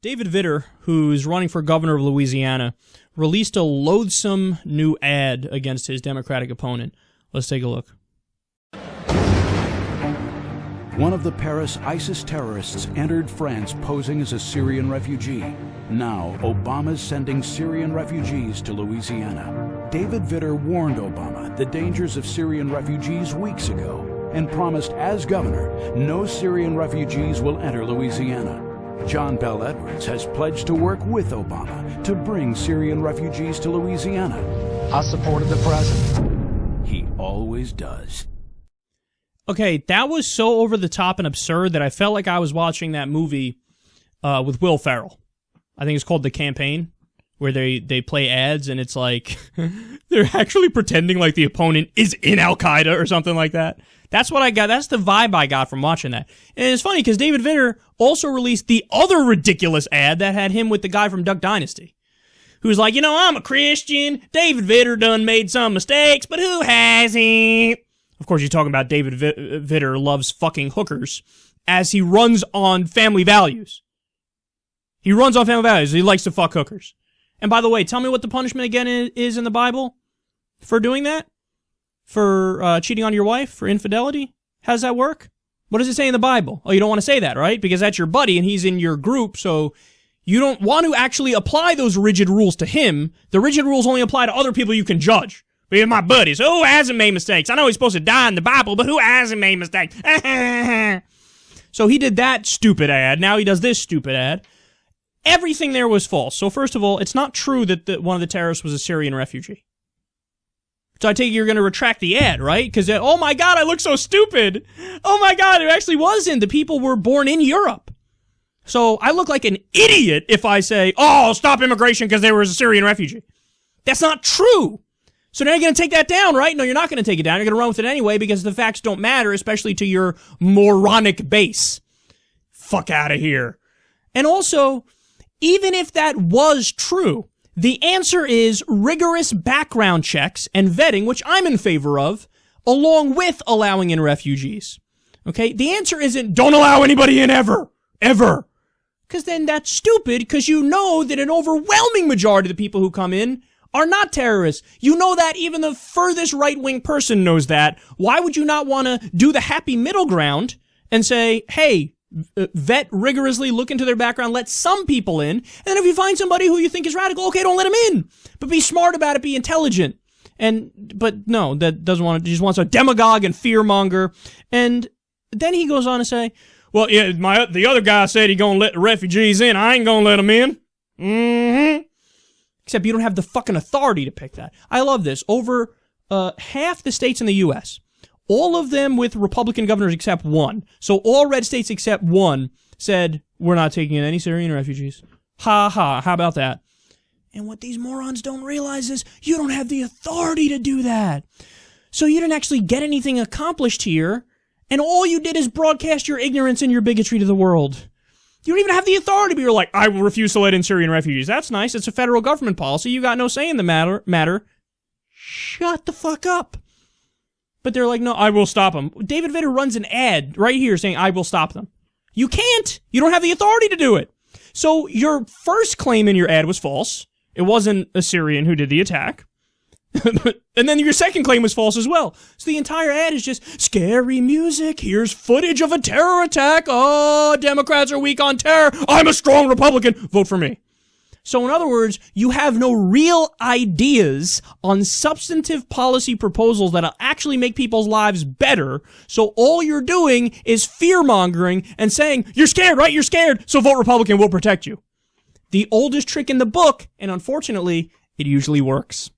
David Vitter, who's running for governor of Louisiana, released a loathsome new ad against his Democratic opponent. Let's take a look. One of the Paris ISIS terrorists entered France posing as a Syrian refugee. Now, Obama's sending Syrian refugees to Louisiana. David Vitter warned Obama the dangers of Syrian refugees weeks ago and promised as governor, no Syrian refugees will enter Louisiana. John Bel Edwards has pledged to work with Obama to bring Syrian refugees to Louisiana. I supported the president. He always does. Okay, that was so over the top and absurd that I felt like I was watching that movie with Will Ferrell. I think it's called The Campaign, where they play ads and it's like they're actually pretending like the opponent is in Al-Qaeda or something like that. That's what I got. That's the vibe I got from watching that. And it's funny because David Vitter also released the other ridiculous ad that had him with the guy from Duck Dynasty, who's like, I'm a Christian. David Vitter done made some mistakes, but who hasn't? Of course, he's talking about David Vitter loves fucking hookers as he runs on family values. He runs on family values. He likes to fuck hookers. And by the way, tell me what the punishment again is in the Bible for doing that? For cheating on your wife? For infidelity? How does that work? What does it say in the Bible? Oh, you don't want to say that, right? Because that's your buddy and he's in your group, so you don't want to actually apply those rigid rules to him. The rigid rules only apply to other people you can judge. But my buddies, who hasn't made mistakes? I know he's supposed to die in the Bible, but who hasn't made mistakes? So he did that stupid ad. Now he does this stupid ad. Everything there was false. So first of all, it's not true that one of the terrorists was a Syrian refugee. So I take it you're going to retract the ad, right? Because, oh my God, I look so stupid. Oh my God, it actually wasn't. The people were born in Europe. So I look like an idiot if I say, stop immigration because there was a Syrian refugee. That's not true. So now you're going to take that down, right? No, you're not going to take it down. You're going to run with it anyway because the facts don't matter, especially to your moronic base. Fuck out of here. And also, even if that was true, the answer is rigorous background checks and vetting, which I'm in favor of, along with allowing in refugees. Okay? The answer isn't don't allow anybody in ever. Ever. Because then that's stupid because you know that an overwhelming majority of the people who come in are not terrorists. You know that even the furthest right-wing person knows that. Why would you not want to do the happy middle ground and say, hey, vet rigorously, look into their background, let some people in, and then if you find somebody who you think is radical, okay, don't let them in. But be smart about it, be intelligent. But no, that doesn't want to, just wants a demagogue and fearmonger. And then he goes on to say, well, yeah, the other guy said he gonna let the refugees in. I ain't gonna let them in. Mm-hmm. Except you don't have the fucking authority to pick that. I love this. Over half the states in the U.S., all of them with Republican governors except one. So all red states except one said, we're not taking in any Syrian refugees. Ha ha, how about that? And what these morons don't realize is you don't have the authority to do that. So you didn't actually get anything accomplished here, and all you did is broadcast your ignorance and your bigotry to the world. You don't even have the authority, but you're like, I will refuse to let in Syrian refugees. That's nice. It's a federal government policy. You got no say in the matter. Shut the fuck up. But they're like, no, I will stop them. David Vitter runs an ad right here saying, I will stop them. You can't. You don't have the authority to do it. So your first claim in your ad was false. It wasn't a Syrian who did the attack. And then your second claim was false as well. So the entire ad is just scary music. Here's footage of a terror attack. Oh, Democrats are weak on terror. I'm a strong Republican. Vote for me. So in other words, you have no real ideas on substantive policy proposals that'll actually make people's lives better. So all you're doing is fear-mongering and saying, you're scared, right? You're scared. So vote Republican. We'll protect you. The oldest trick in the book, and unfortunately, it usually works.